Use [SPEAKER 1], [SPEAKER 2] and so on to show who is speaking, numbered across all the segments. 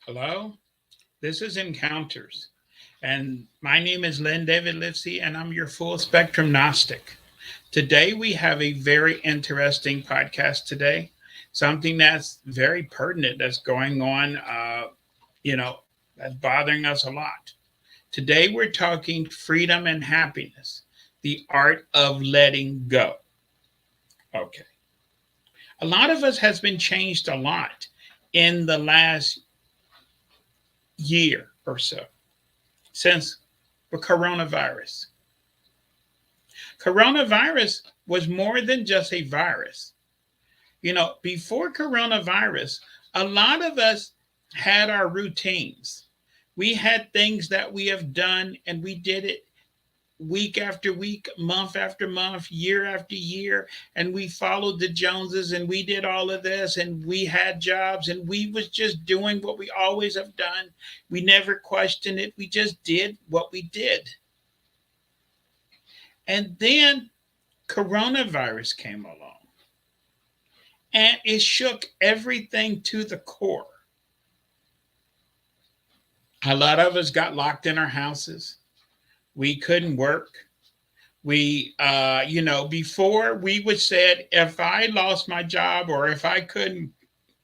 [SPEAKER 1] Hello, this is Encounters, and my name is Len David Livesey, and I'm your full spectrum Gnostic. Today, we have a very interesting podcast today, something that's very pertinent that's going on, you know, that's bothering us a lot. Today, we're talking freedom and happiness, the art of letting go. Okay. A lot of us has been changed a lot in the last year or so since the coronavirus. Coronavirus was more than just a virus. Before coronavirus, a lot of us had our routines. We had things that we have done and we did it week after week, month after month, year after year, and we followed the Joneses and we did all of this and we had jobs and we was just doing what we always have done. We never questioned it. We just did what we did. And then coronavirus came along and it shook everything to the core. A lot of us got locked in our houses. We couldn't work. Before we would said, if I lost my job or if I couldn't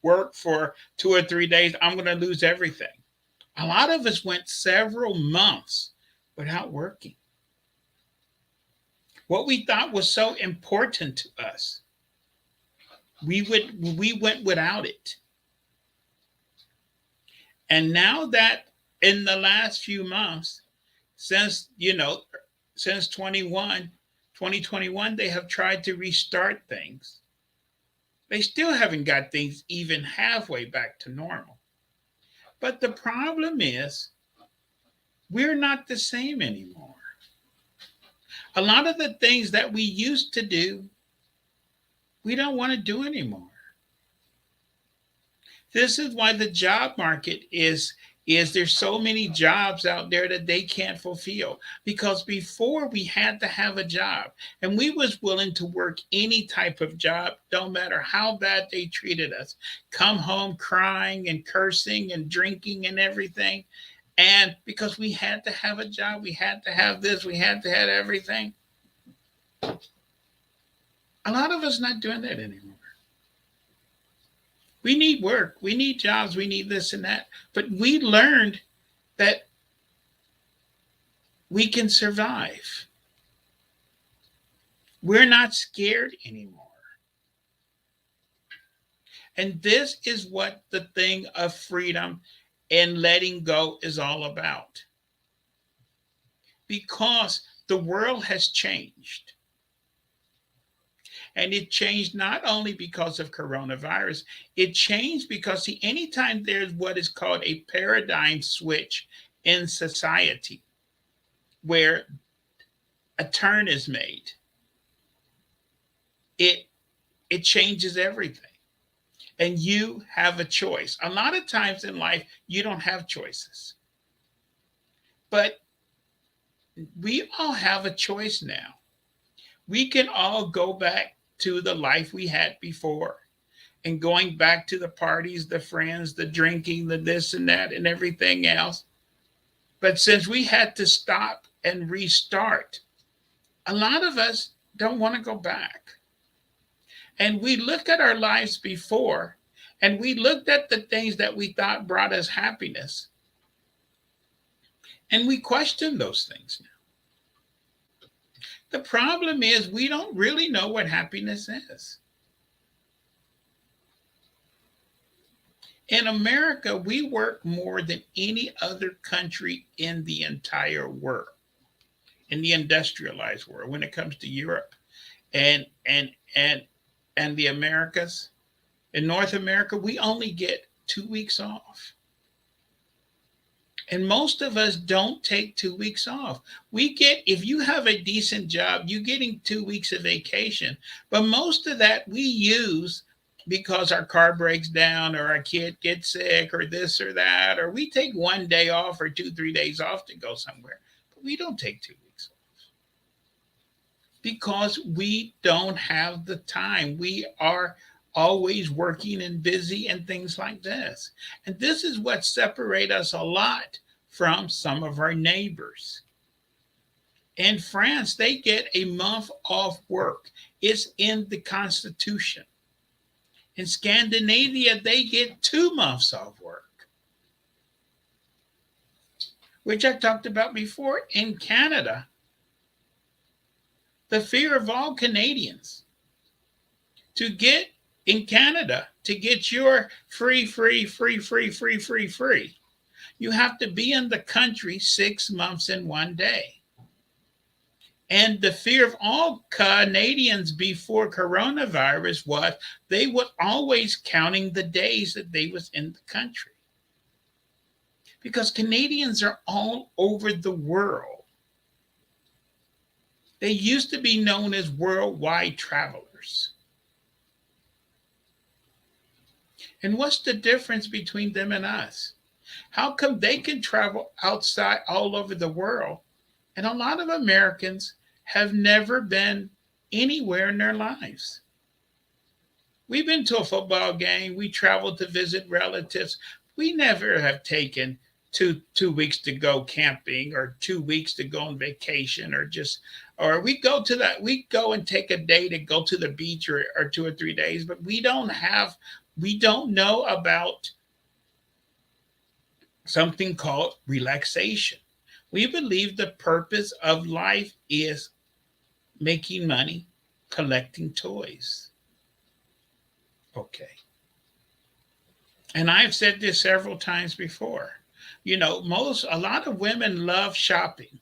[SPEAKER 1] work for 2 or 3 days, I'm going to lose everything. A lot of us went several months without working. What we thought was so important to us, we went without it. And now that in the last few months, since since 2021, they have tried to restart things. They still haven't got things even halfway back to normal. But the problem is, we're not the same anymore. A lot of the things that we used to do, we don't want to do anymore. This is why the job market is there's so many jobs out there that they can't fulfill, because before we had to have a job and we was willing to work any type of job, don't matter how bad they treated us, come home crying and cursing and drinking and everything. And because we had to have a job, we had to have this, we had to have everything. A lot of us not doing that anymore. We need work, we need jobs, we need this and that. But we learned that we can survive. We're not scared anymore. And this is what the thing of freedom and letting go is all about. Because the world has changed. And it changed not only because of coronavirus, it changed because, see, anytime there's what is called a paradigm switch in society, where a turn is made, it changes everything. And you have a choice. A lot of times in life, you don't have choices. But we all have a choice now. We can all go back to the life we had before, and going back to the parties, the friends, the drinking, the this and that, and everything else. But since we had to stop and restart, a lot of us don't want to go back. And we look at our lives before, and we looked at the things that we thought brought us happiness, and we question those things now. The problem is we don't really know what happiness is. In America, we work more than any other country in the entire world, in the industrialized world, when it comes to Europe and and the Americas. In North America, we only get 2 weeks off. And most of us don't take 2 weeks off. If you have a decent job, you're getting 2 weeks of vacation. But most of that we use because our car breaks down or our kid gets sick or this or that, or we take one day off or 2, 3 days off to go somewhere. But we don't take 2 weeks off because we don't have the time. We are always working and busy and things like this. And this is what separates us a lot from some of our neighbors. In France, they get a month off work. It's in the Constitution. In Scandinavia, they get 2 months off work, which I talked about before. In Canada, the fear of all Canadians to get in Canada, to get your free, you have to be in the country 6 months and 1 day. And the fear of all Canadians before coronavirus was they were always counting the days that they was in the country. Because Canadians are all over the world. They used to be known as worldwide travelers. And what's the difference between them and us? How come they can travel outside all over the world? And a lot of Americans have never been anywhere in their lives. We've been to a football game, we traveled to visit relatives. We never have taken two weeks to go camping or 2 weeks to go on vacation or we go and take a day to go to the beach or 2 or 3 days, but we don't know about something called relaxation. We believe the purpose of life is making money, collecting toys. Okay. And I've said this several times before. A lot of women love shopping.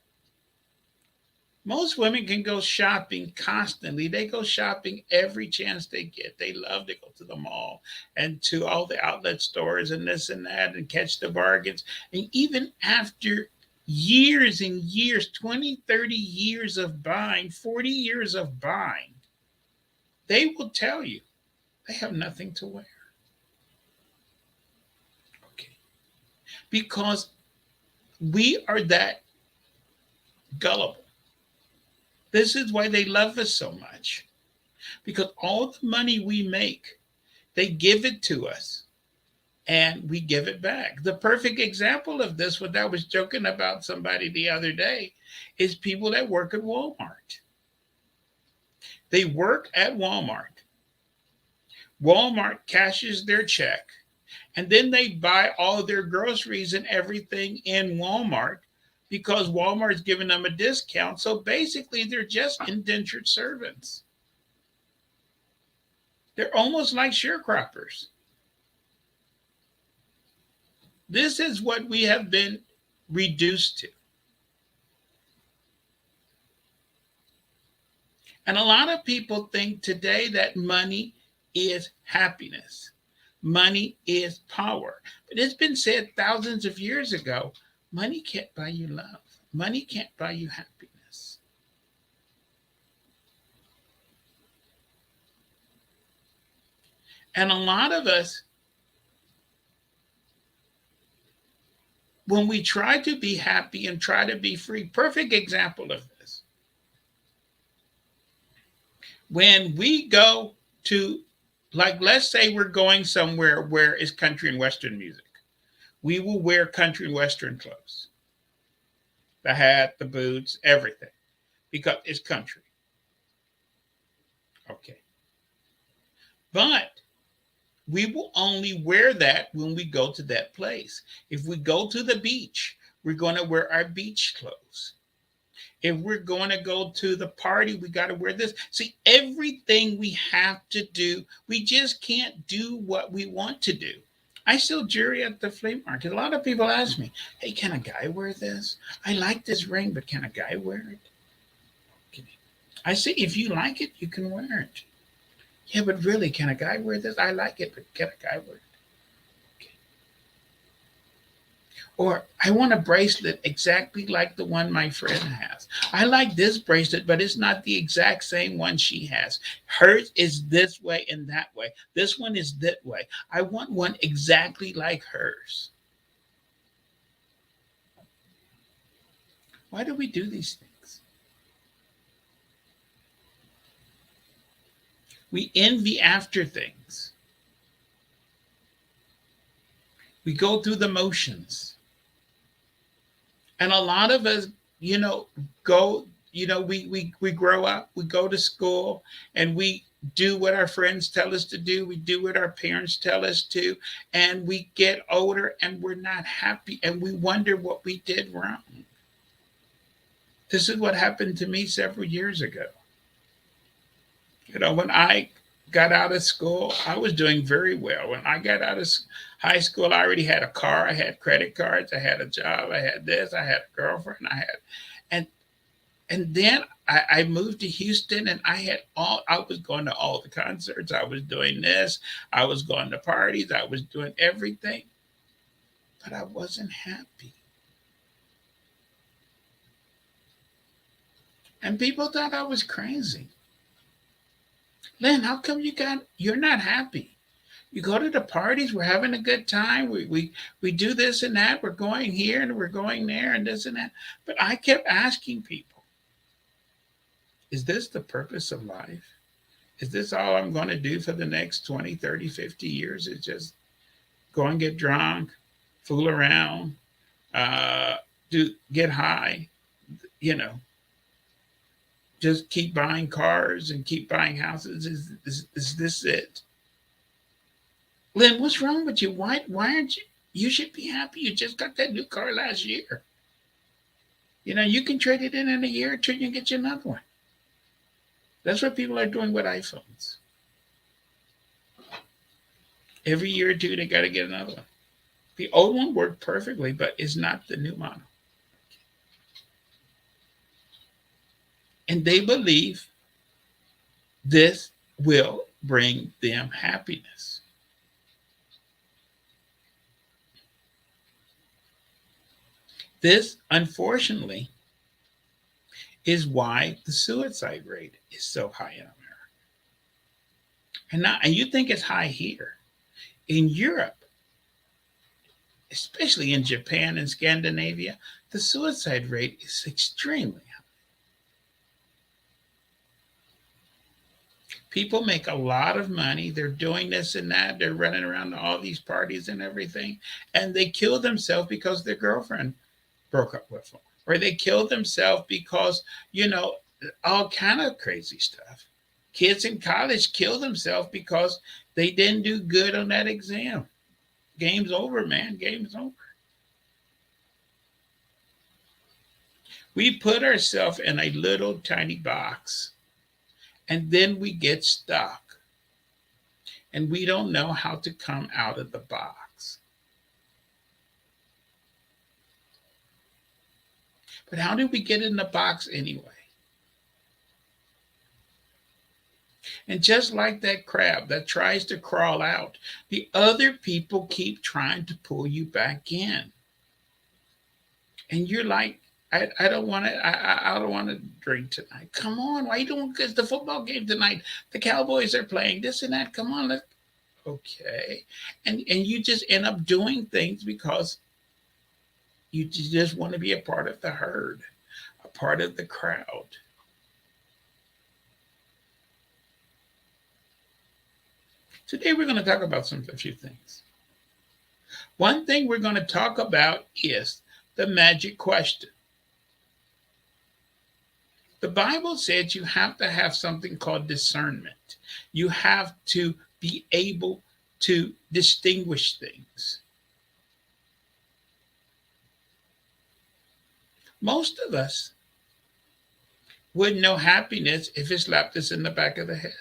[SPEAKER 1] Most women can go shopping constantly. They go shopping every chance they get. They love to go to the mall and to all the outlet stores and this and that and catch the bargains. And even after years and years, 20, 30 years of buying, 40 years of buying, they will tell you they have nothing to wear. Okay. Because we are that gullible. This is why they love us so much. Because all the money we make, they give it to us and we give it back. The perfect example of this, what I was joking about somebody the other day, is people that work at Walmart. They work at Walmart. Walmart cashes their check, and then they buy all their groceries and everything in Walmart because Walmart's giving them a discount. So basically, they're just indentured servants. They're almost like sharecroppers. This is what we have been reduced to. And a lot of people think today that money is happiness. Money is power. But it's been said thousands of years ago, money can't buy you love. Money can't buy you happiness. And a lot of us, when we try to be happy and try to be free, perfect example of this. When we go to, like, let's say we're going somewhere where it's country and Western music, we will wear country and Western clothes, the hat, the boots, everything, because it's country. Okay. But we will only wear that when we go to that place. If we go to the beach, we're going to wear our beach clothes. If we're going to go to the party, we got to wear this. See, everything we have to do, we just can't do what we want to do. I sell jewelry at the flea market. A lot of people ask me, hey, can a guy wear this? I like this ring, but can a guy wear it? Okay. I say, if you like it, you can wear it. Yeah, but really, can a guy wear this? I like it, but can a guy wear it? Okay. Or I want a bracelet exactly like the one my friend has. I like this bracelet, but it's not the exact same one she has. Hers is this way and that way. This one is that way. I want one exactly like hers. Why do we do these things? We envy after things. We go through the motions. And a lot of us, you know, go, we grow up, we go to school, and we do what our friends tell us to do. We do what our parents tell us to. And we get older and we're not happy and we wonder what we did wrong. This is what happened to me several years ago. When I got out of school, I was doing very well. When I got out of high school, I already had a car, I had credit cards, I had a job, I had this, I had a girlfriend, and and then I moved to Houston, and I was going to all the concerts, I was doing this, I was going to parties, I was doing everything, but I wasn't happy. And people thought I was crazy. Lynn, how come you're not happy? You go to the parties, we're having a good time. We do this and that. We're going here and we're going there and this and that. But I kept asking people, is this the purpose of life? Is this all I'm going to do for the next 20, 30, 50 years? Is just go and get drunk, fool around, uh, get high, you know, just keep buying cars and keep buying houses. Is this it? Lynn, what's wrong with you? Why aren't you? You should be happy. You just got that new car last year. You can trade it in a year or two. You can get you another one. That's what people are doing with iPhones. Every year or two, they got to get another one. The old one worked perfectly, but it's not the new model. And they believe this will bring them happiness. This, unfortunately, is why the suicide rate is so high in America. And you think it's high here. In Europe, especially in Japan and Scandinavia, the suicide rate is extremely high. People make a lot of money. They're doing this and that. They're running around to all these parties and everything. And they kill themselves because their girlfriend broke up with them. Or they kill themselves because, all kind of crazy stuff. Kids in college kill themselves because they didn't do good on that exam. Game's over, man. Game's over. We put ourselves in a little tiny box and then we get stuck and we don't know how to come out of the box. But how did we get in the box anyway? And just like that crab that tries to crawl out, the other people keep trying to pull you back in. And you're like, I don't want to. I don't want to drink tonight. Come on, why you doing? Because the football game tonight, the Cowboys are playing this and that. Come on, okay, and you just end up doing things because you just want to be a part of the herd, a part of the crowd. Today we're going to talk about a few things. One thing we're going to talk about is the magic question. The Bible says you have to have something called discernment. You have to be able to distinguish things. Most of us wouldn't know happiness if it slapped us in the back of the head.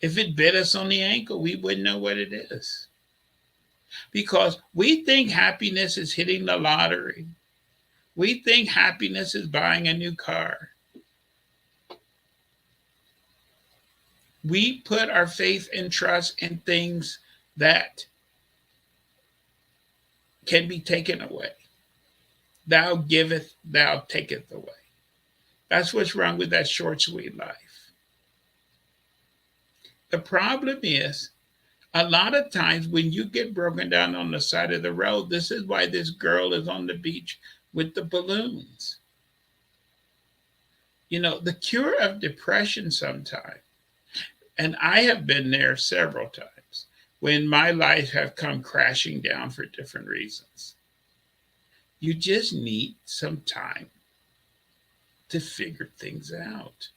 [SPEAKER 1] If it bit us on the ankle, we wouldn't know what it is. Because we think happiness is hitting the lottery. We think happiness is buying a new car. We put our faith and trust in things that can be taken away. Thou giveth, thou taketh away. That's what's wrong with that short, sweet life. The problem is, a lot of times when you get broken down on the side of the road, this is why this girl is on the beach with the balloons. The cure of depression sometimes, and I have been there several times, when my life have come crashing down for different reasons. You just need some time to figure things out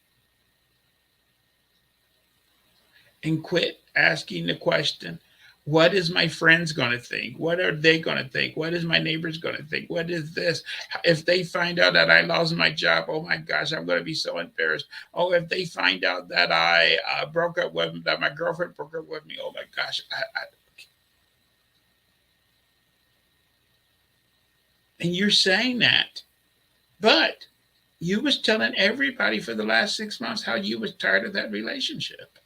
[SPEAKER 1] and quit asking the question, what is my friends going to think? What are they going to think? What is my neighbors going to think? What is this? If they find out that I lost my job, oh my gosh, I'm going to be so embarrassed. Oh, if they find out that I broke up with, that my girlfriend broke up with me, oh my gosh. And you're saying that, but you was telling everybody for the last 6 months how you was tired of that relationship.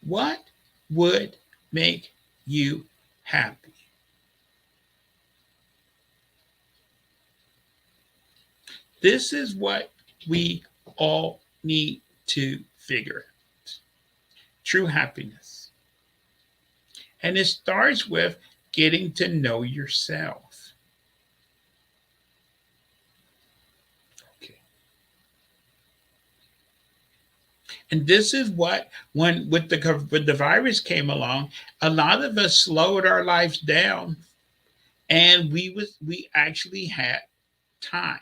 [SPEAKER 1] What would make you happy? This is what we all need to figure out. True happiness. And it starts with getting to know yourself. Okay. And this is what, when with the virus came along, a lot of us slowed our lives down, and we actually had time.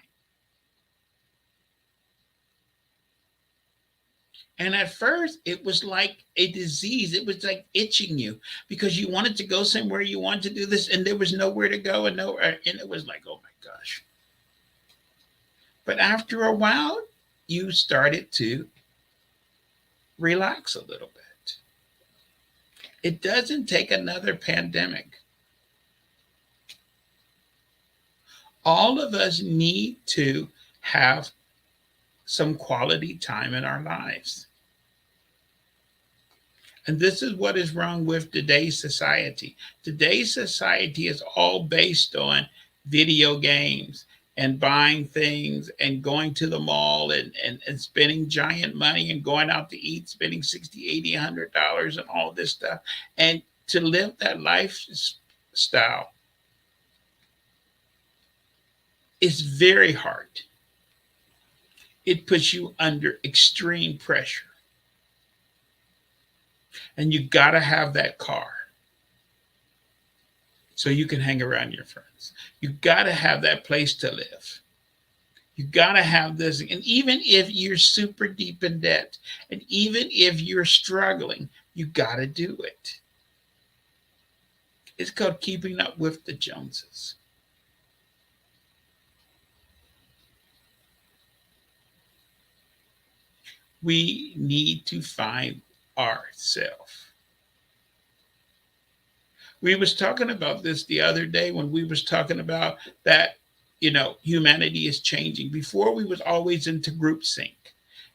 [SPEAKER 1] And at first, it was like a disease. It was like itching you because you wanted to go somewhere, you wanted to do this, and there was nowhere to go and nowhere. And it was like, oh my gosh. But after a while, you started to relax a little bit. It doesn't take another pandemic. All of us need to have some quality time in our lives. And this is what is wrong with today's society. Today's society is all based on video games and buying things and going to the mall and spending giant money and going out to eat, spending 60, 80, $100 and all this stuff. And to live that lifestyle is very hard. It puts you under extreme pressure. And you got to have that car so you can hang around your friends. You got to have that place to live. You got to have this. And even if you're super deep in debt, and even if you're struggling, you got to do it. It's called keeping up with the Joneses. We need to find ourselves. We was talking about this the other day when we was talking about that, humanity is changing. Before, we was always into group sync.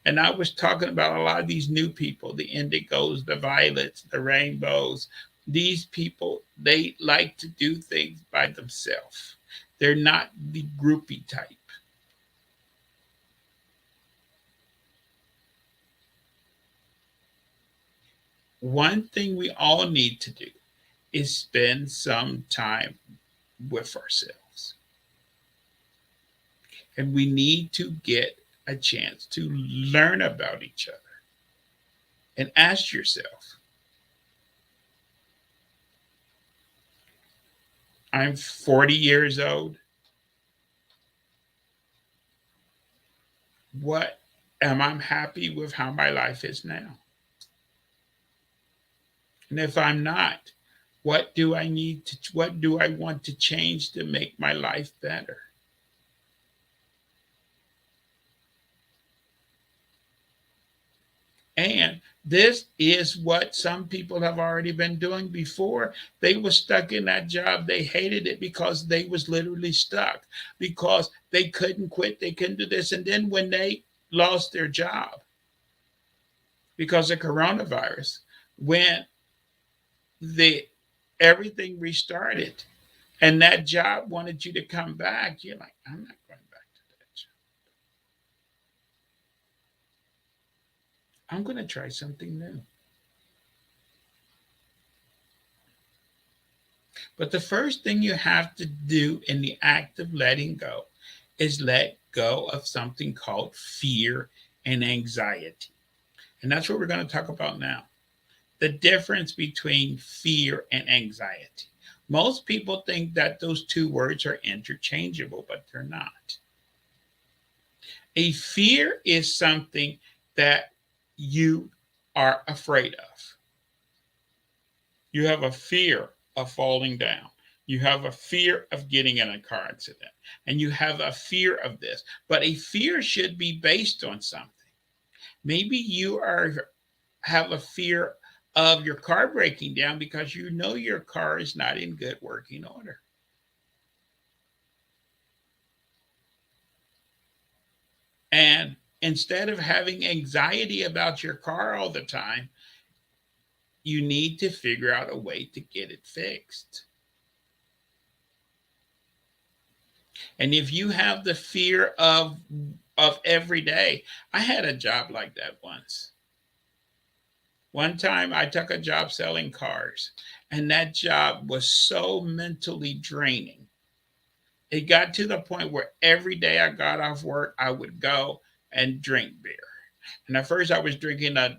[SPEAKER 1] And I was talking about a lot of these new people, the indigos, the violets, the rainbows. These people, they like to do things by themselves. They're not the groupie type. One thing we all need to do is spend some time with ourselves. And we need to get a chance to learn about each other and ask yourself, I'm 40 years old. What am I happy with how my life is now? And if I'm not, what do I want to change to make my life better? And this is what some people have already been doing before. They were stuck in that job. They hated it because they was literally stuck, because they couldn't quit. They couldn't do this. And then when they lost their job because of coronavirus, when the everything restarted and that job wanted you to come back, you're like, I'm not going back to that job. I'm going to try something new. But the first thing you have to do in the act of letting go is let go of something called fear and anxiety. And that's what we're going to talk about now. The difference between fear and anxiety. Most people think that those two words are interchangeable, but they're not. A fear is something that you are afraid of. You have a fear of falling down. You have a fear of getting in a car accident. And you have a fear of this. But a fear should be based on something. Maybe you have a fear of your car breaking down because you know your car is not in good working order. And instead of having anxiety about your car all the time, you need to figure out a way to get it fixed. And if you have the fear of every day, I had a job like that once. One time I took a job selling cars, and that job was so mentally draining. It got to the point where every day I got off work, I would go and drink beer. And at first I was drinking a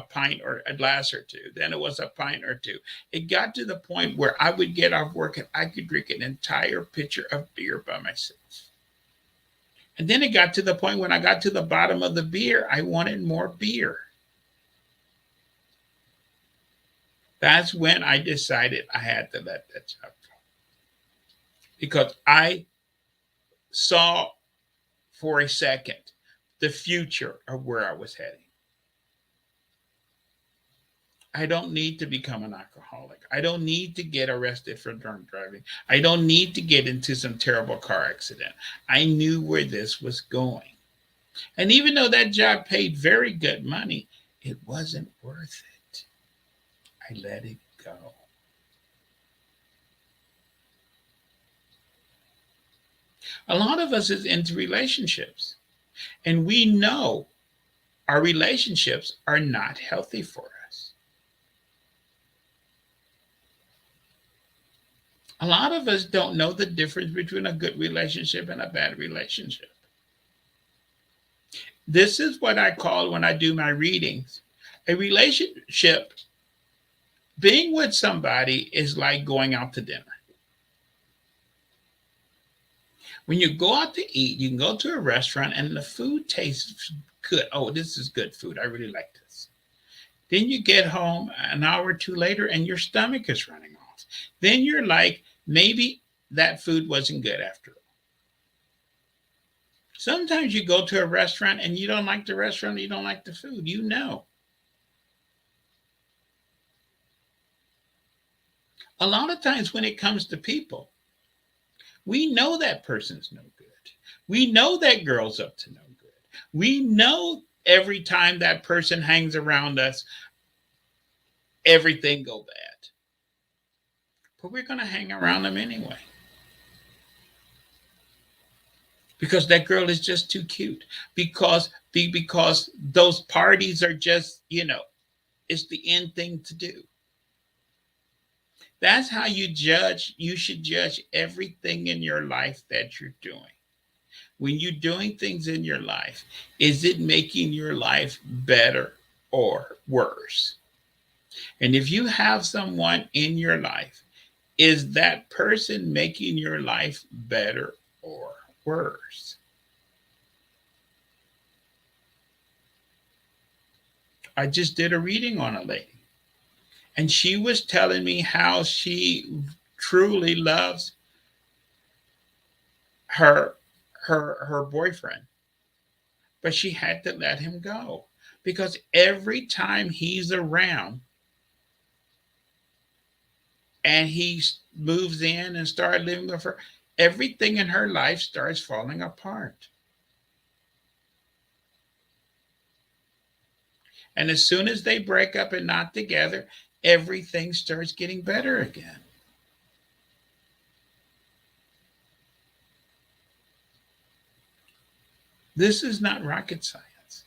[SPEAKER 1] pint or a glass or two. Then it was a pint or two. It got to the point where I would get off work and I could drink an entire pitcher of beer by myself. And then it got to the point when I got to the bottom of the beer, I wanted more beer. That's when I decided I had to let that job go. Because I saw for a second the future of where I was heading. I don't need to become an alcoholic. I don't need to get arrested for drunk driving. I don't need to get into some terrible car accident. I knew where this was going. And even though that job paid very good money, it wasn't worth it. I let it go. A lot of us is into relationships, and we know our relationships are not healthy for us. A lot of us don't know the difference between a good relationship and a bad relationship. This is what I call, when I do my readings, a relationship. Being with somebody is like going out to dinner. When you go out to eat, you can go to a restaurant and the food tastes good. Oh, this is good food. I really like this. Then you get home an hour or two later and your stomach is running off. Then you're like, maybe that food wasn't good after all. Sometimes you go to a restaurant and you don't like the restaurant, you don't like the food. You know. A lot of times when it comes to people, we know that person's no good. We know that girl's up to no good. We know every time that person hangs around us, everything go bad. But we're going to hang around them anyway. Because that girl is just too cute. Because those parties are just, it's the end thing to do. That's how you judge. You should judge everything in your life that you're doing. When you're doing things in your life, is it making your life better or worse? And if you have someone in your life, is that person making your life better or worse? I just did a reading on a lady. And she was telling me how she truly loves her boyfriend. But she had to let him go because every time he's around and he moves in and starts living with her, everything in her life starts falling apart. And as soon as they break up and not together, everything starts getting better again. This is not rocket science.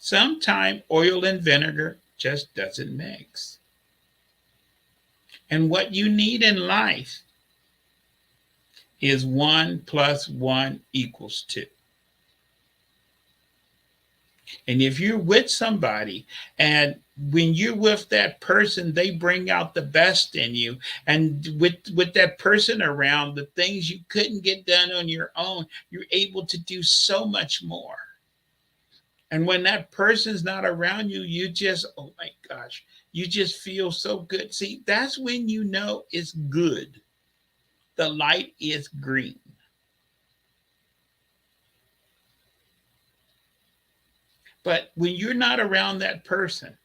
[SPEAKER 1] Sometimes oil and vinegar just doesn't mix. And what you need in life is 1 + 1 = 2. And if you're with somebody and when you're with that person, they bring out the best in you. And with that person around, the things you couldn't get done on your own, you're able to do so much more. And when that person's not around you, you just, oh my gosh, you just feel so good. See, that's when you know it's good. The light is green. But when you're not around that person,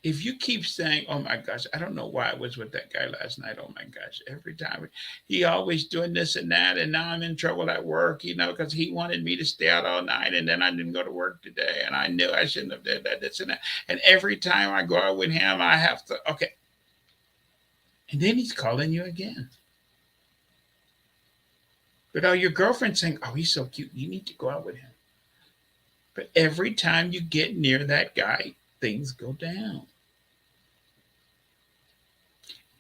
[SPEAKER 1] if you keep saying, "Oh my gosh, I don't know why I was with that guy last night. Oh my gosh, every time he always doing this and that, and now I'm in trouble at work, because he wanted me to stay out all night, and then I didn't go to work today, and I knew I shouldn't have did that, this and that, and every time I go out with him, I have to okay." And then he's calling you again. But your girlfriend's saying, "Oh, he's so cute. You need to go out with him." But every time you get near that guy, things go down.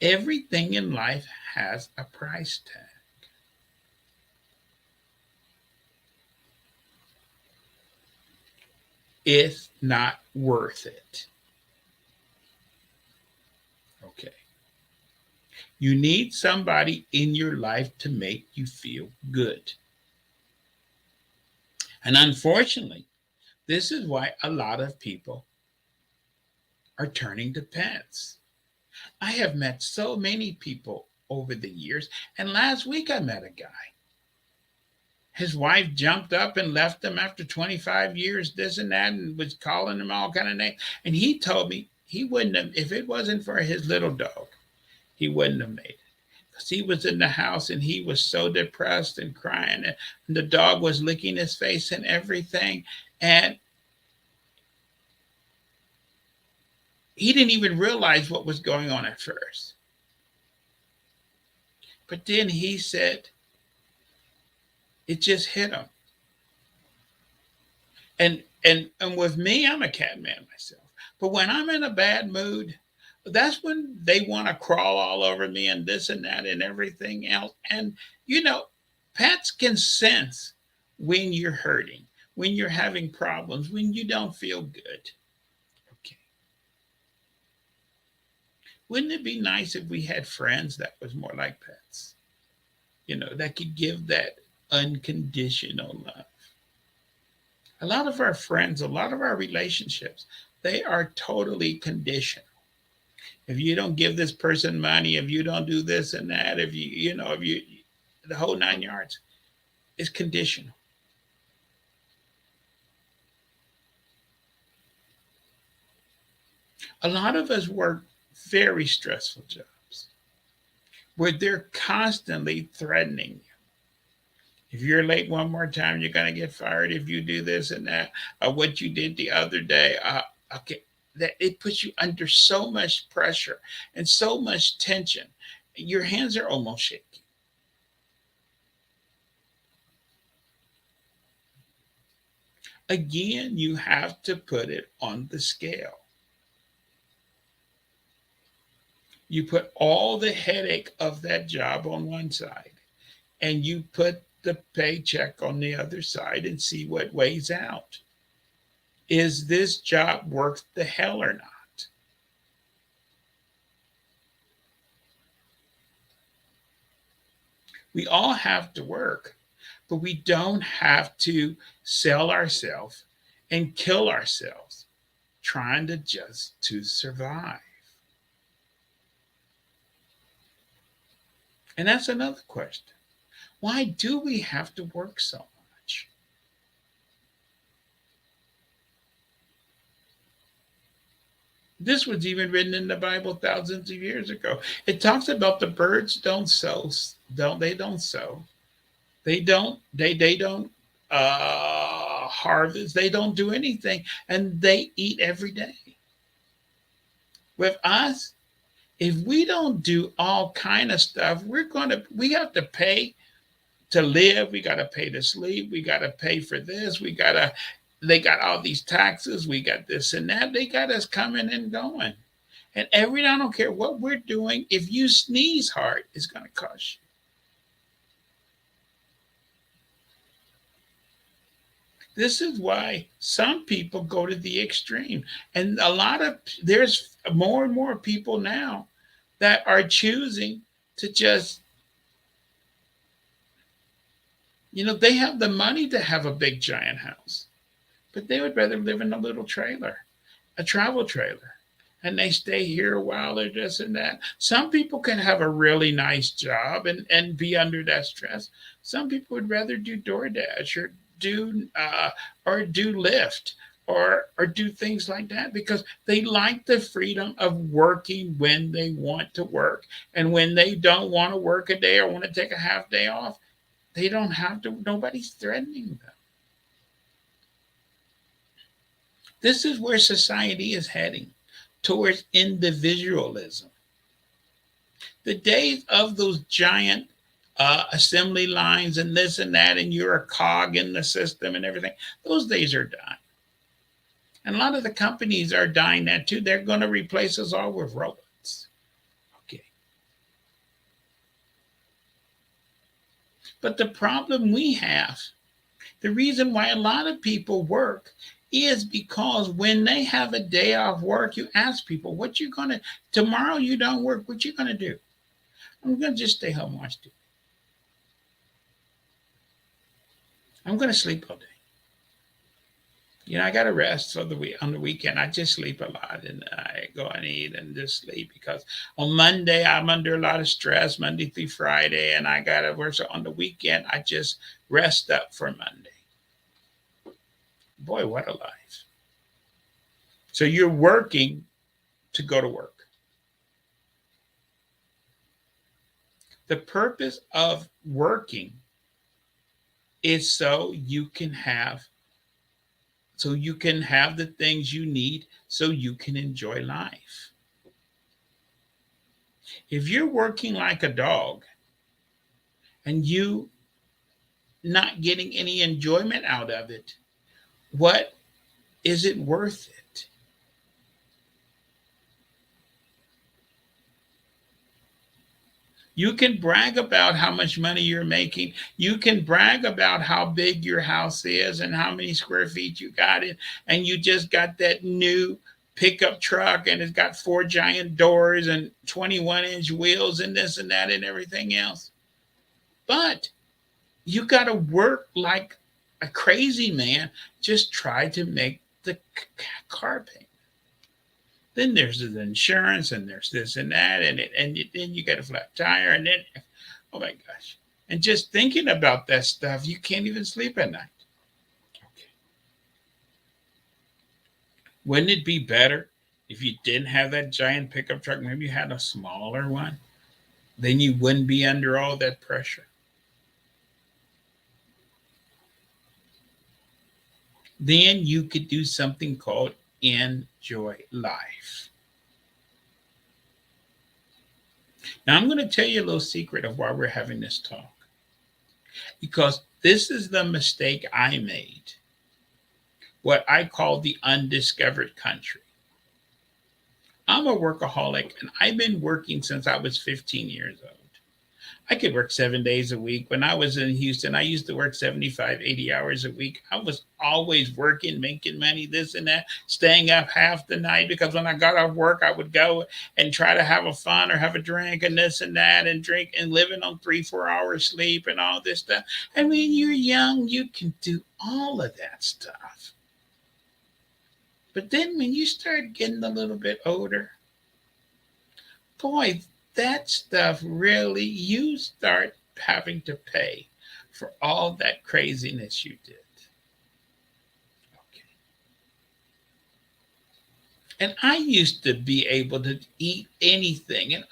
[SPEAKER 1] Everything in life has a price tag. It's not worth it. Okay. You need somebody in your life to make you feel good. And unfortunately, this is why a lot of people are turning to pets. I have met so many people over the years. And last week I met a guy. His wife jumped up and left him after 25 years, this and that, and was calling him all kind of names. And he told me he wouldn't have, if it wasn't for his little dog, he wouldn't have made it. Because he was in the house and he was so depressed and crying. And the dog was licking his face and everything. And he didn't even realize what was going on at first. But then he said, it just hit him. And with me, I'm a cat man myself. But when I'm in a bad mood, that's when they want to crawl all over me and this and that and everything else. And you know, pets can sense when you're hurting, when you're having problems, when you don't feel good. Okay. Wouldn't it be nice if we had friends that was more like pets? That could give that unconditional love. A lot of our friends, a lot of our relationships, they are totally conditional. If you don't give this person money, if you don't do this and that, if you, the whole 9 yards, is conditional. A lot of us work very stressful jobs where they're constantly threatening you. If you're late one more time, you're going to get fired. If you do this and that, what you did the other day, okay, that it puts you under so much pressure and so much tension. Your hands are almost shaking. Again, you have to put it on the scale. You put all the headache of that job on one side, and you put the paycheck on the other side and see what weighs out. Is this job worth the hell or not? We all have to work, but we don't have to sell ourselves and kill ourselves trying to survive. And that's another question. Why do we have to work so much? This was even written in the Bible thousands of years ago. It talks about the birds don't sow, don't sow. They don't harvest. They don't do anything, and they eat every day. With us, if we don't do all kind of stuff, we have to pay to live. We got to pay to sleep. We got to pay for this. They got all these taxes. We got this and that. They got us coming and going. And I don't care what we're doing. If you sneeze hard, it's going to cost you. This is why some people go to the extreme. And there's more and more people now that are choosing to just, they have the money to have a big giant house, but they would rather live in a little trailer, a travel trailer. And they stay here a while or this and that. Some people can have a really nice job and be under that stress. Some people would rather do DoorDash or do Lyft or do things like that because they like the freedom of working when they want to work. And when they don't want to work a day or want to take a half day off, they don't have to, nobody's threatening them. This is where society is heading, towards individualism. The days of those giant assembly lines and this and that, and you're a cog in the system and everything, those days are done. And a lot of the companies are dying that too. They're going to replace us all with robots. Okay. But the problem we have, the reason why a lot of people work is because when they have a day off work, you ask people, what you gonna, tomorrow you don't work, what you gonna do? I'm gonna just stay home and watch TV. I'm gonna sleep all day. I got to rest for the week. On the weekend, I just sleep a lot and I go and eat and just sleep because on Monday I'm under a lot of stress, Monday through Friday, and I got to work. So on the weekend, I just rest up for Monday. Boy, what a life. So you're working to go to work. The purpose of working is so you can have the things you need so you can enjoy life. If you're working like a dog and you not getting any enjoyment out of it, what is it worth it? You can brag about how much money you're making. You can brag about how big your house is and how many square feet you got it. And you just got that new pickup truck and it's got four giant doors and 21-inch wheels and this and that and everything else. But you got to work like a crazy man. Just try to make the car payment. Then there's the insurance and there's this and that and then you get a flat tire and then oh my gosh. And just thinking about that stuff, you can't even sleep at night. Okay. Wouldn't it be better if you didn't have that giant pickup truck? Maybe you had a smaller one. Then you wouldn't be under all that pressure. Then you could do something called enjoy life. Now, I'm going to tell you a little secret of why we're having this talk. Because this is the mistake I made, what I call the undiscovered country. I'm a workaholic and I've been working since I was 15 years old. I could work 7 days a week. When I was in Houston, I used to work 75, 80 hours a week. I was always working, making money, this and that, staying up half the night because when I got off work, I would go and try to have a fun or have a drink and this and that and drink and living on 3, 4 hours sleep and all this stuff. And when you're young, you can do all of that stuff. But then when you start getting a little bit older, boy, that stuff really, you start having to pay for all that craziness you did. Okay. And I used to be able to eat anything. And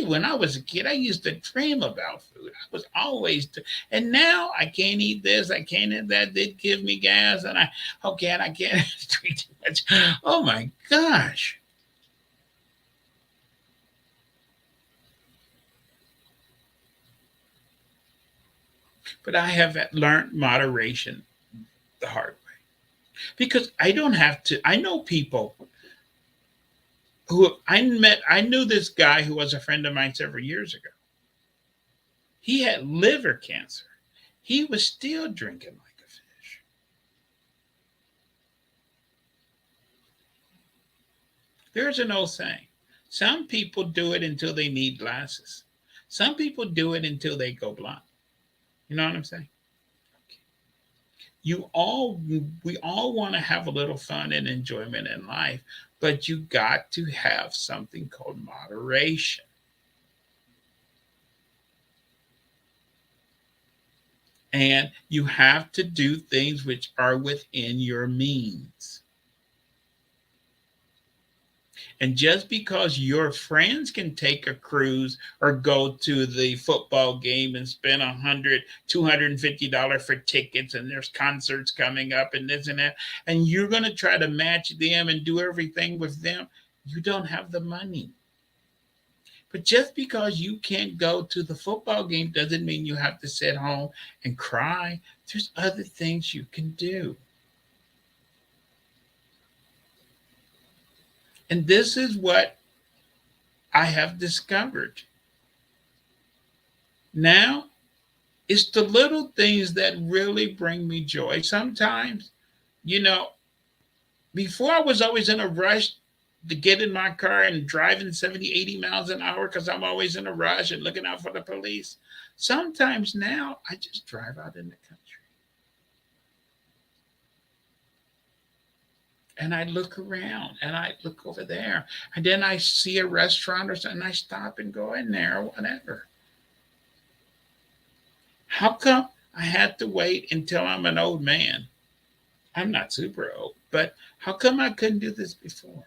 [SPEAKER 1] when I was a kid, I used to dream about food. I was always, and now I can't eat this, I can't eat that. Did give me gas, and and I can't drink too much. Oh my gosh. But I have learned moderation the hard way because I don't have to. I know people who I met. I knew this guy who was a friend of mine several years ago. He had liver cancer. He was still drinking like a fish. There's an old saying. Some people do it until they need glasses. Some people do it until they go blind. You know what I'm saying? You all We all want to have a little fun and enjoyment in life, but you got to have something called moderation. And you have to do things which are within your means. And just because your friends can take a cruise or go to the football game and spend $250 for tickets, and there's concerts coming up and this and that, and you're going to try to match them and do everything with them, you don't have the money. But just because you can't go to the football game doesn't mean you have to sit home and cry. There's other things you can do. And this is what I have discovered. Now, it's the little things that really bring me joy. Sometimes, you know, before I was always in a rush to get in my car and driving 70, 80 miles an hour because I'm always in a rush and looking out for the police. Sometimes now I just drive out in the country and I look around and I look over there and then I see a restaurant or something, and I stop and go in there or whatever. How come I had to wait until I'm an old man? I'm not super old, but how come I couldn't do this before?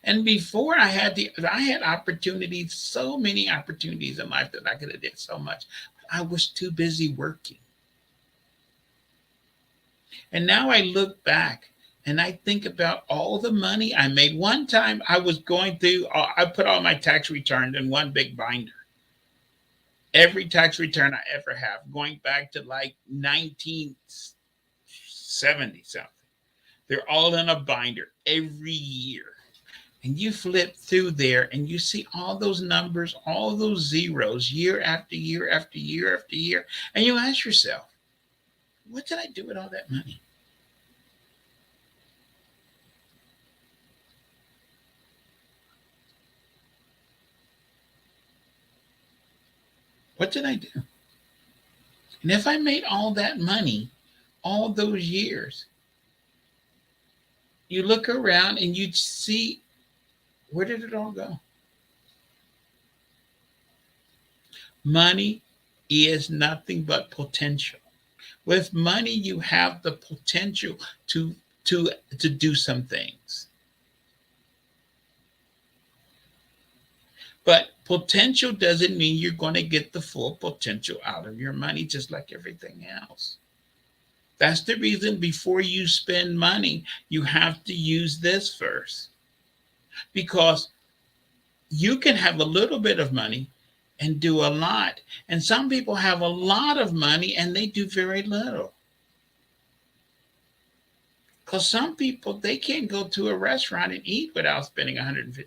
[SPEAKER 1] And before I had opportunities, so many opportunities in life that I could have did so much. I was too busy working. And now I look back and I think about all the money I made. One time I was going through, I put all my tax returns in one big binder. Every tax return I ever have, going back to like 1970 something. They're all in a binder every year. And you flip through there and you see all those numbers, all those zeros, year after year after year after year. And you ask yourself, what did I do with all that money? What did I do? And if I made all that money all those years, you look around and you see, where did it all go? Money is nothing but potential. With money, you have the potential to to do some things. But potential doesn't mean you're going to get the full potential out of your money, just like everything else. That's the reason before you spend money, you have to use this first. Because you can have a little bit of money and do a lot. And some people have a lot of money and they do very little. Because some people, they can't go to a restaurant and eat without spending $150.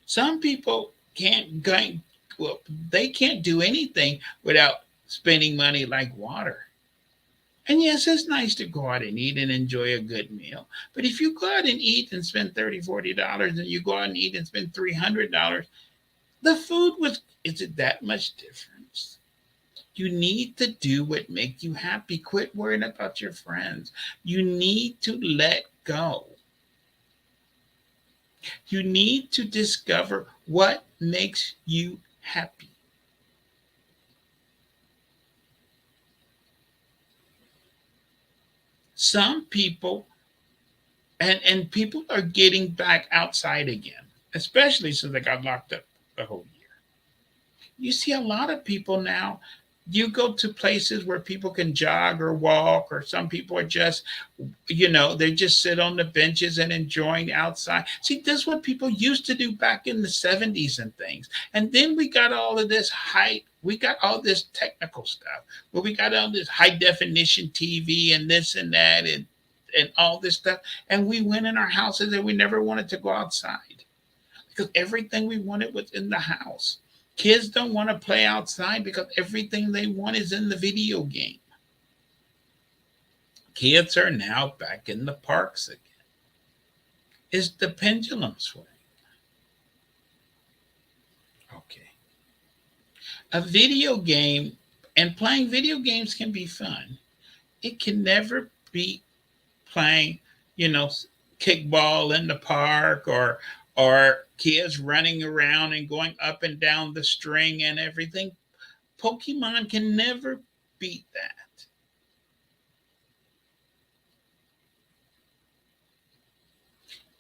[SPEAKER 1] Some people can't go, well, they can't do anything without spending money like water. And yes, it's nice to go out and eat and enjoy a good meal. But if you go out and eat and spend $30, $40 and you go out and eat and spend $300, the food was, is it that much difference? You need to do what makes you happy. Quit worrying about your friends. You need to let go. You need to discover what makes you happy. Some people, and people are getting back outside again, especially since they got locked up the whole year. You see a lot of people now. You go to places where people can jog or walk, or some people are just, they just sit on the benches and enjoying outside. See, this is what people used to do back in the 70s and things. And then we got all of this we got all this technical stuff, where we got all this high definition TV and this and that and all this stuff. And we went in our houses and we never wanted to go outside because everything we wanted was in the house. Kids don't want to play outside because everything they want is in the video game. Kids are now back in the parks again. Is the pendulum swing? Okay. A video game, and playing video games can be fun. It can never be playing, you know, kickball in the park, or kids running around and going up and down the string and everything. Pokemon can never beat that.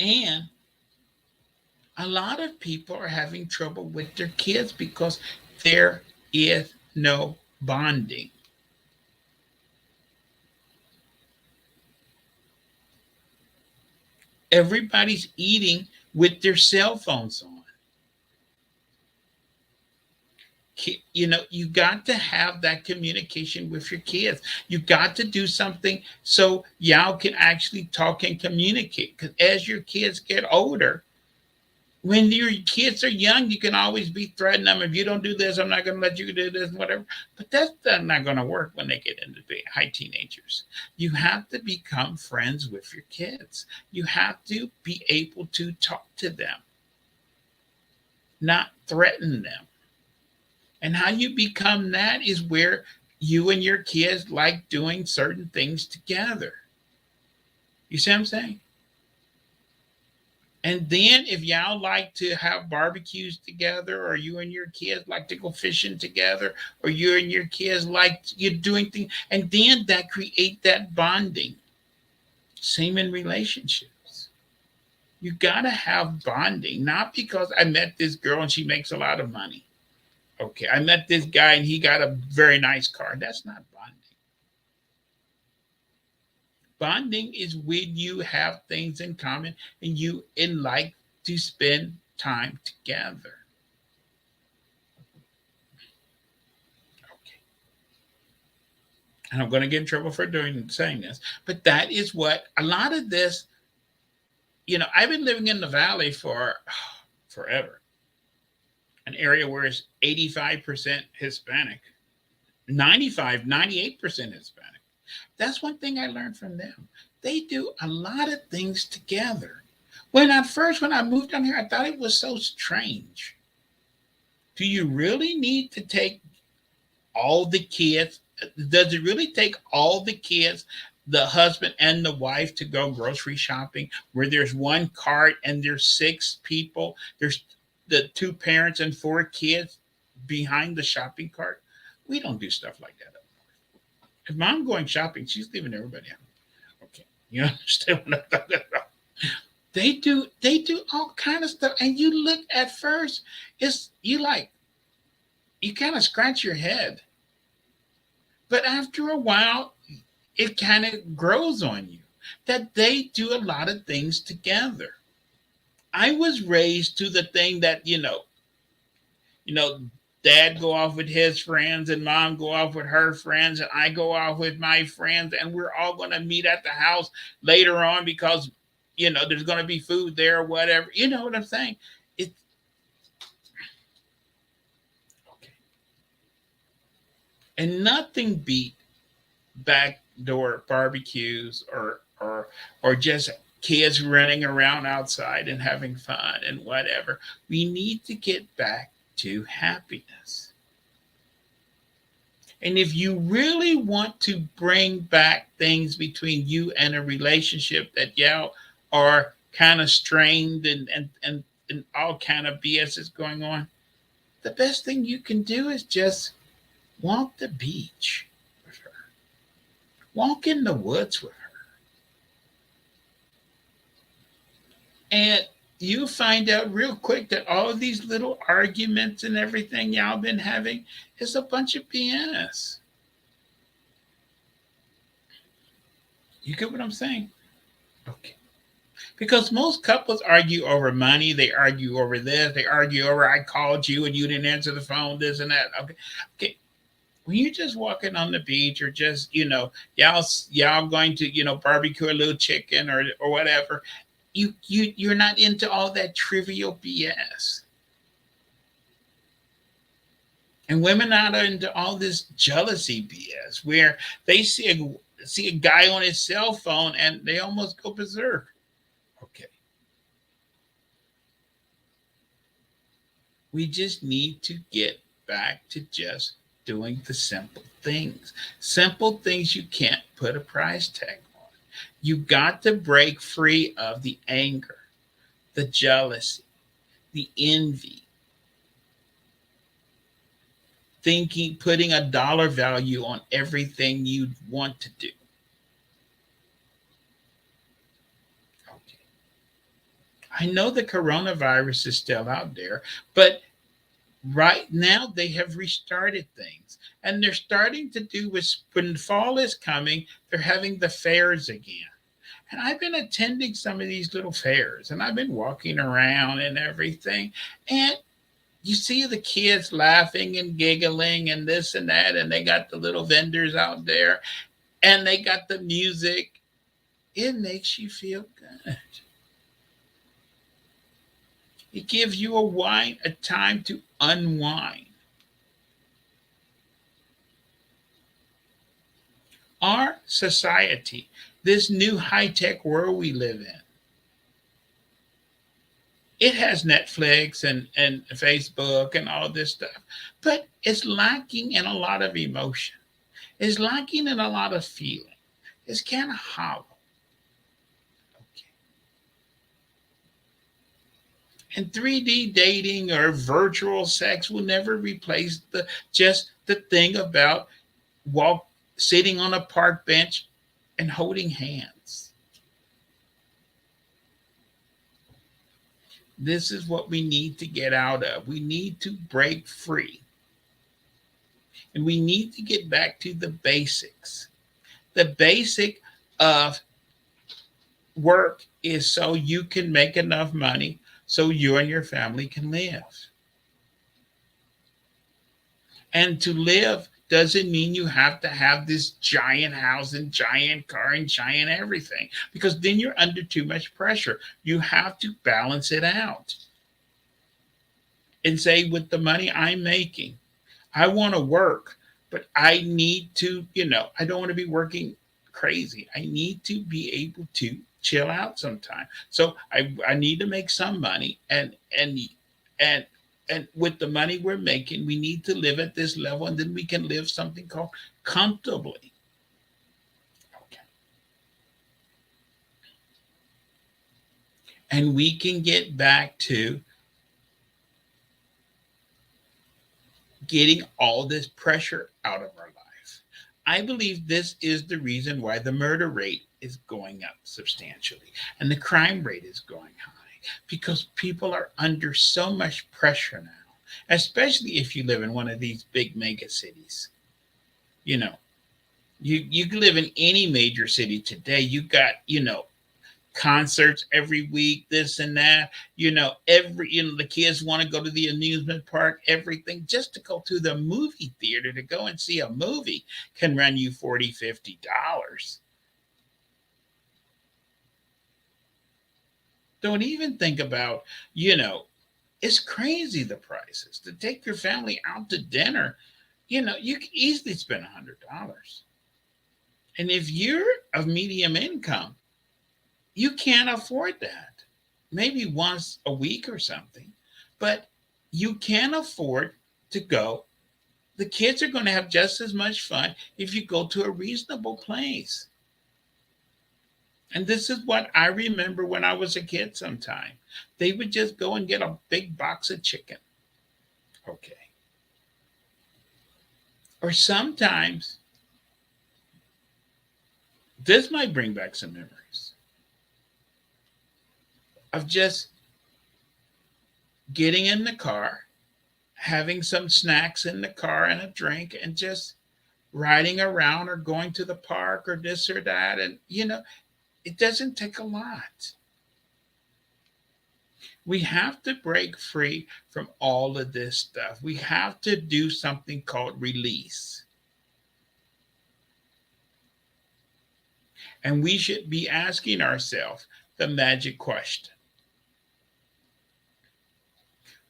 [SPEAKER 1] And a lot of people are having trouble with their kids because there is no bonding. Everybody's eating with their cell phones on. You know, you got to have that communication with your kids. You got to do something so y'all can actually talk and communicate. Because as your kids get older, when your kids are young, you can always be threatening them. If you don't do this, I'm not going to let you do this, whatever. But that's not going to work when they get into the high teenagers. You have to become friends with your kids. You have to be able to talk to them, not threaten them. And how you become that is where you and your kids like doing certain things together. You see what I'm saying? And then if y'all like to have barbecues together, or you and your kids like to go fishing together, or you and your kids like you doing things, and then that create that bonding. Same in relationships. You gotta have bonding, not because I met this girl and she makes a lot of money. Okay, I met this guy and he got a very nice car. That's not bonding. Bonding is when you have things in common and you and like to spend time together. Okay. And I'm going to get in trouble for doing saying this, but that is what a lot of this. I've been living in the valley for forever, an area where it's 85% Hispanic, 95, 98% Hispanic. That's one thing I learned from them. They do a lot of things together. When I moved down here, I thought it was so strange. Do you really need to take all the kids? Does it really take all the kids, the husband and the wife, to go grocery shopping where there's one cart and there's six people? There's the two parents and four kids behind the shopping cart. We don't do stuff like that. If mom going shopping, she's leaving everybody out. Okay, you understand what I'm talking about? They do all kind of stuff, and you look at first, you kind of scratch your head, but after a while, it kind of grows on you that they do a lot of things together. I was raised to the thing that you know, dad go off with his friends and mom go off with her friends and I go off with my friends, and we're all going to meet at the house later on because there's going to be food there or whatever. You know what I'm saying? It's okay. And nothing beat backdoor barbecues or just kids running around outside and having fun and whatever. We need to get back to happiness. And if you really want to bring back things between you and a relationship that y'all are kind of strained and all kind of BS is going on, the best thing you can do is just walk the beach with her, walk in the woods with her, and you find out real quick that all of these little arguments and everything y'all been having is a bunch of BS. You get what I'm saying? Okay. Because most couples argue over money, they argue over this, they argue over I called you and you didn't answer the phone, this and that. Okay. Okay. When you're just walking on the beach, or just, y'all going to, barbecue a little chicken or whatever, you're not into all that trivial BS. And women are into all this jealousy BS where they see see a guy on his cell phone and they almost go berserk. Okay. We just need to get back to just doing the simple things. Simple things you can't put a price tag on. You got to break free of the anger, the jealousy, the envy, thinking, putting a dollar value on everything you want to do. Okay. I know the coronavirus is still out there, but right now they have restarted things. And they're starting to do with when fall is coming, they're having the fairs again. And I've been attending some of these little fairs and I've been walking around and everything. And you see the kids laughing and giggling and this and that. And they got the little vendors out there and they got the music. It makes you feel good. It gives you a time to unwind. Our society, this new high tech world we live in, it has Netflix and Facebook and all this stuff, but it's lacking in a lot of emotion. It's lacking in a lot of feeling. It's kind of hollow. Okay. And 3D dating or virtual sex will never replace the just the thing about walk sitting on a park bench and holding hands. This is what we need to get out of. We need to break free. And we need to get back to the basics. The basic of work is so you can make enough money so you and your family can live. And to live doesn't mean you have to have this giant house and giant car and giant everything because then you're under too much pressure. You have to balance it out and say, with the money I'm making, I want to work, but I need to, I don't want to be working crazy. I need to be able to chill out sometime. So I need to make some money and and with the money we're making, we need to live at this level and then we can live something called comfortably. Okay. And we can get back to getting all this pressure out of our life. I believe this is the reason why the murder rate is going up substantially and the crime rate is going high because people are under so much pressure now, especially if you live in one of these big mega cities. You know, you can live in any major city today. You got, concerts every week, this and that. The kids want to go to the amusement park, everything just to go to the movie theater to go and see a movie can run you 40, $50. Don't even think about, it's crazy the prices. To take your family out to dinner, you can easily spend $100. And if you're of medium income, you can't afford that. Maybe once a week or something, but you can afford to go. The kids are going to have just as much fun if you go to a reasonable place. And this is what I remember when I was a kid sometime. They would just go and get a big box of chicken. Okay. Or sometimes, this might bring back some memories of just getting in the car, having some snacks in the car and a drink, and just riding around or going to the park or this or that. And, it doesn't take a lot. We have to break free from all of this stuff. We have to do something called release. And we should be asking ourselves the magic question.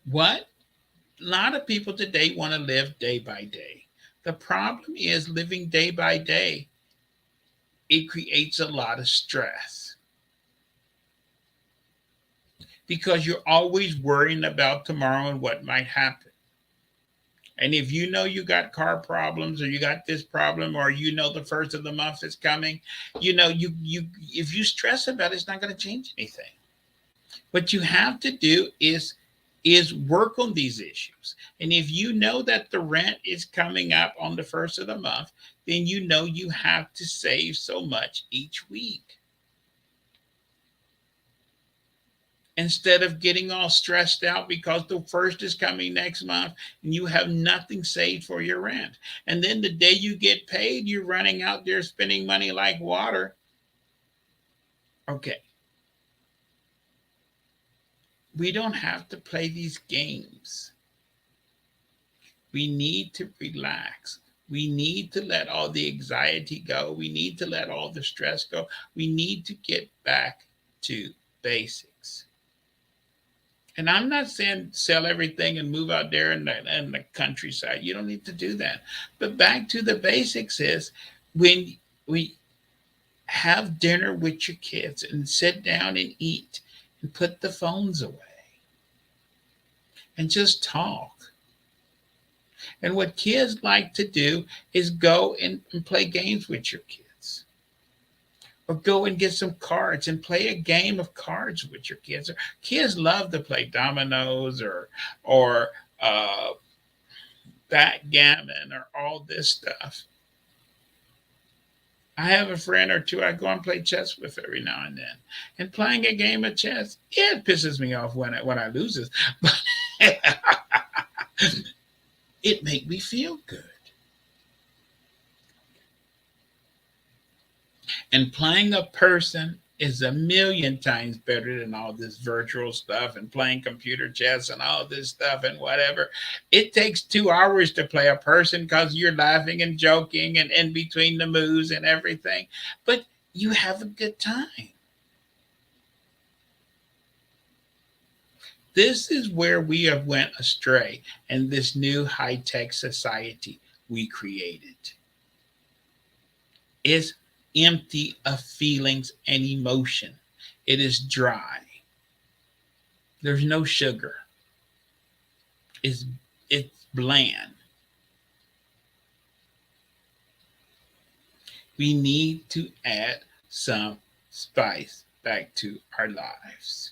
[SPEAKER 1] What? A lot of people today want to live day by day. The problem is living day by day. it creates a lot of stress because you're always worrying about tomorrow and what might happen. And if you know you got car problems or you got this problem or you know the first of the month is coming, you if you stress about it, it's not going to change anything. What you have to do is work on these issues. And if you know that the rent is coming up on the first of the month, then you know you have to save so much each week. Instead of getting all stressed out because the first is coming next month and you have nothing saved for your rent. And then the day you get paid, you're running out there spending money like water. Okay, we don't have to play these games. We need to relax. We need to let all the anxiety go. We need to let all the stress go. We need to get back to basics. And I'm not saying sell everything and move out there in the countryside. You don't need to do that. But back to the basics is when we have dinner with your kids and sit down and eat and put the phones away and just talk. And what kids like to do is go and play games with your kids. Or go and get some cards and play a game of cards with your kids. Kids love to play dominoes or backgammon or all this stuff. I have a friend or two I go and play chess with every now and then. And playing a game of chess, yeah, it pisses me off when I lose it, but it make me feel good. And playing a person is a million times better than all this virtual stuff and playing computer chess and all this stuff and whatever. It takes 2 hours to play a person because you're laughing and joking and in between the moves and everything. But you have a good time. This is where we have went astray in this new high-tech society we created. It's empty of feelings and emotion. It is dry. There's no sugar. It's it's bland. We need to add some spice back to our lives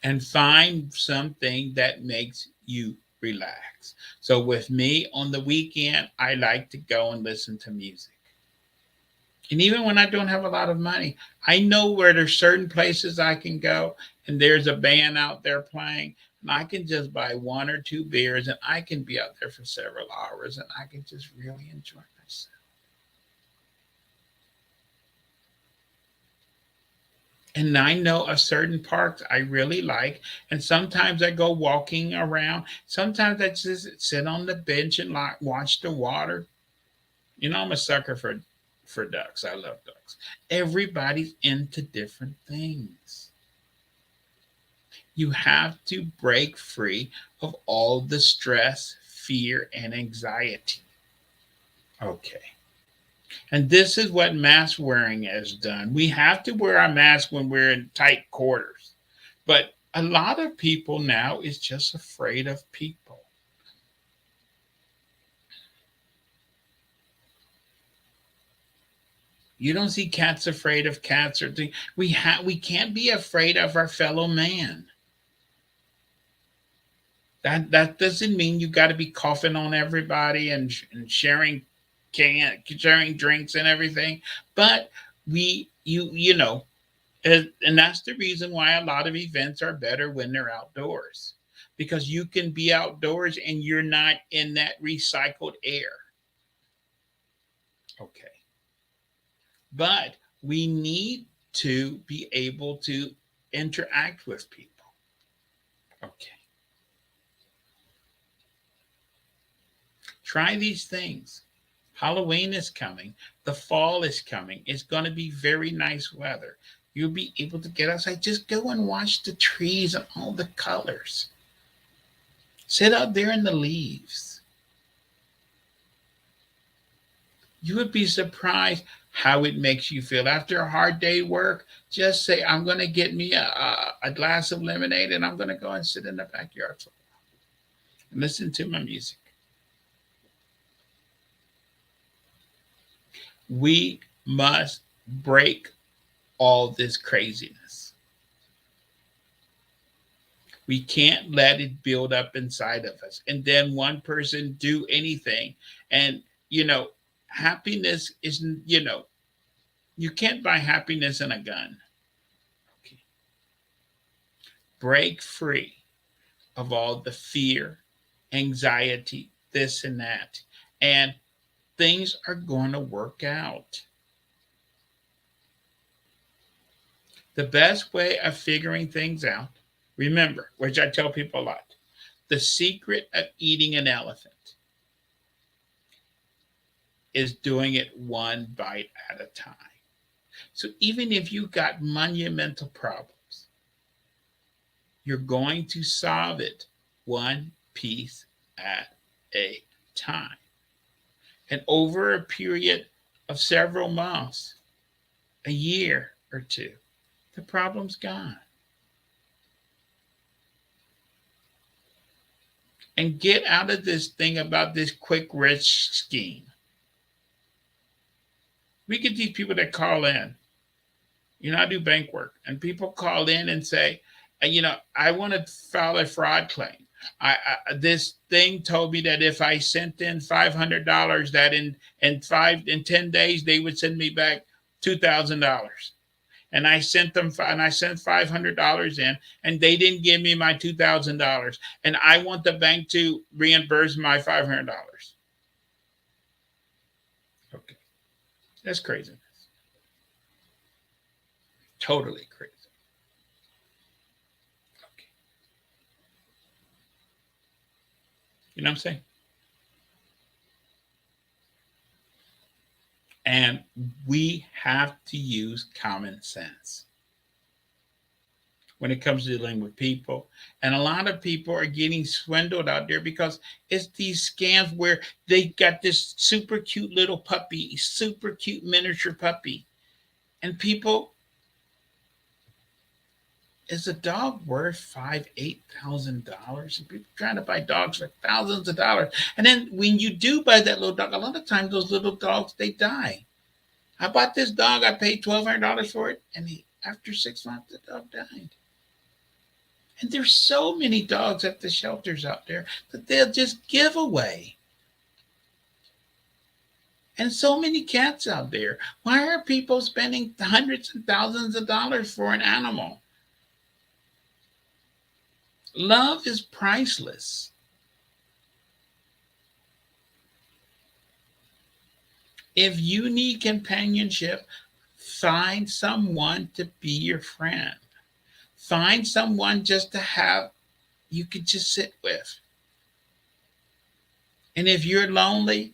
[SPEAKER 1] and find something that makes you relax. So with me on the weekend, I like to go and listen to music. And even when I don't have a lot of money, I know where there's certain places I can go and there's a band out there playing and I can just buy one or two beers and I can be out there for several hours and I can just really enjoy myself. And I know of certain parks I really like. And sometimes I go walking around. Sometimes I just sit on the bench and like watch the water. I'm a sucker for ducks. I love ducks. Everybody's into different things. You have to break free of all the stress, fear, and anxiety. Okay. And this is what mask wearing has done. We have to wear our mask when we're in tight quarters. But a lot of people now is just afraid of people. You don't see cats afraid of cats or things. We can't be afraid of our fellow man. That doesn't mean you got to be coughing on everybody and sharing drinks and everything. But and that's the reason why a lot of events are better when they're outdoors because you can be outdoors and you're not in that recycled air. Okay. But we need to be able to interact with people. Okay. Try these things. Halloween is coming. The fall is coming. It's going to be very nice weather. You'll be able to get outside. Just go and watch the trees and all the colors. Sit out there in the leaves. You would be surprised how it makes you feel. After a hard day work, just say, I'm going to get me a glass of lemonade and I'm going to go and sit in the backyard and listen to my music. We must break all this craziness. We can't let it build up inside of us. And then one person do anything. And, you know, happiness isn't, you can't buy happiness in a gun. Okay. Break free of all the fear, anxiety, this and that. And things are going to work out. The best way of figuring things out, remember, which I tell people a lot, the secret of eating an elephant is doing it one bite at a time. So even if you got monumental problems, you're going to solve it one piece at a time. And over a period of several months, a year or two, the problem's gone. And get out of this thing about this quick rich scheme. We get these people that call in. I do bank work, and people call in and say, I want to file a fraud claim. This thing told me that if I sent in $500, that in 10 days they would send me back $2,000. And I sent $500 in, and they didn't give me my $2,000, and I want the bank to reimburse my $500. Okay, that's craziness. Totally crazy. Okay, you know what I'm saying? And we have to use common sense when it comes to dealing with people. And a lot of people are getting swindled out there because it's these scams where they got this super cute little puppy, super cute miniature puppy. And people, is a dog worth $8,000? And people trying to buy dogs for thousands of dollars. And then when you do buy that little dog, a lot of times those little dogs, they die. I bought this dog, I paid $1,200 for it, and after 6 months, the dog died. And there's so many dogs at the shelters out there that they'll just give away. And so many cats out there. Why are people spending hundreds and thousands of dollars for an animal? Love is priceless. If you need companionship, find someone to be your friend. Find someone just to have, you could just sit with. And if you're lonely,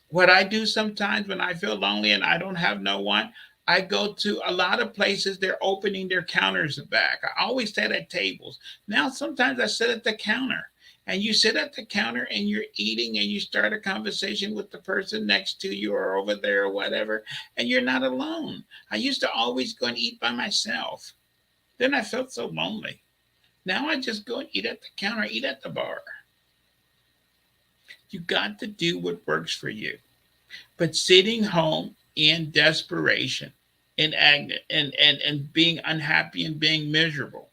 [SPEAKER 1] what I do sometimes when I feel lonely and I don't have no one, I go to a lot of places, they're opening their counters back. I always sit at tables. Now, sometimes I sit at the counter. And you sit at the counter and you're eating and you start a conversation with the person next to you or over there or whatever, and you're not alone. I used to always go and eat by myself. Then I felt so lonely. Now I just go and eat at the counter, eat at the bar. You got to do what works for you. But sitting home in desperation, in agony, and being unhappy and being miserable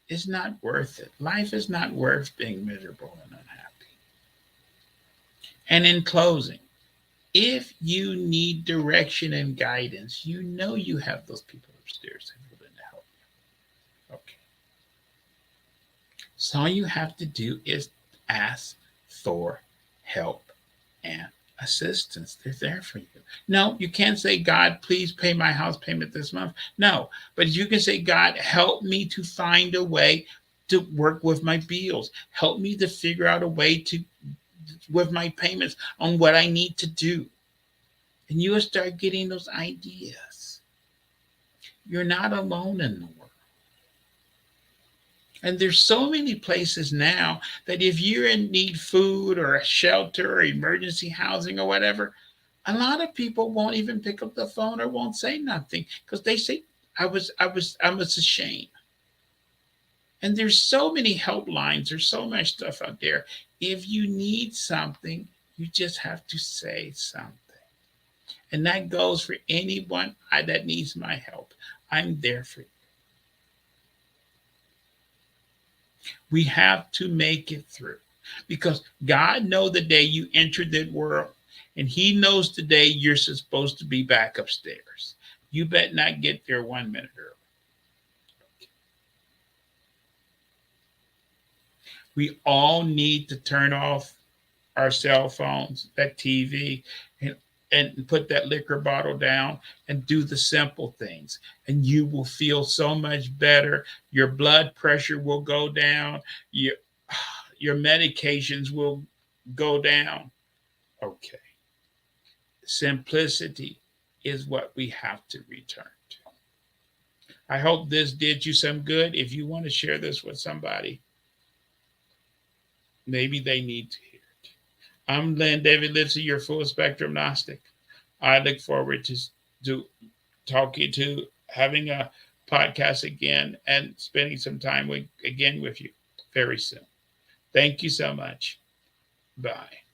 [SPEAKER 1] is not worth it. Life is not worth being miserable and unhappy. And in closing, if you need direction and guidance, you have those people upstairs that are willing to help you. Okay. So all you have to do is ask for help and assistance. They're there for you. No, you can't say, God, please pay my house payment this month. No, but you can say, God, help me to find a way to work with my bills. Help me to figure out a way to, with my payments, on what I need to do. And you will start getting those ideas. You're not alone in the world. And there's so many places now that if you're in need food or a shelter or emergency housing or whatever, a lot of people won't even pick up the phone or won't say nothing because they say, I was ashamed. And there's so many helplines, there's so much stuff out there. If you need something, you just have to say something. And that goes for anyone that needs my help. I'm there for you. We have to make it through because God knows the day you entered the world, and He knows the day you're supposed to be back upstairs. You bet not get there 1 minute early. We all need to turn off our cell phones, that TV, and put that liquor bottle down and do the simple things. And you will feel so much better. Your blood pressure will go down. Your medications will go down. Okay. Simplicity is what we have to return to. I hope this did you some good. If you want to share this with somebody, maybe they need to hear it. I'm Len David Livesey, your full spectrum Gnostic. I look forward to talking to having a podcast again and spending some time again with you very soon. Thank you so much. Bye.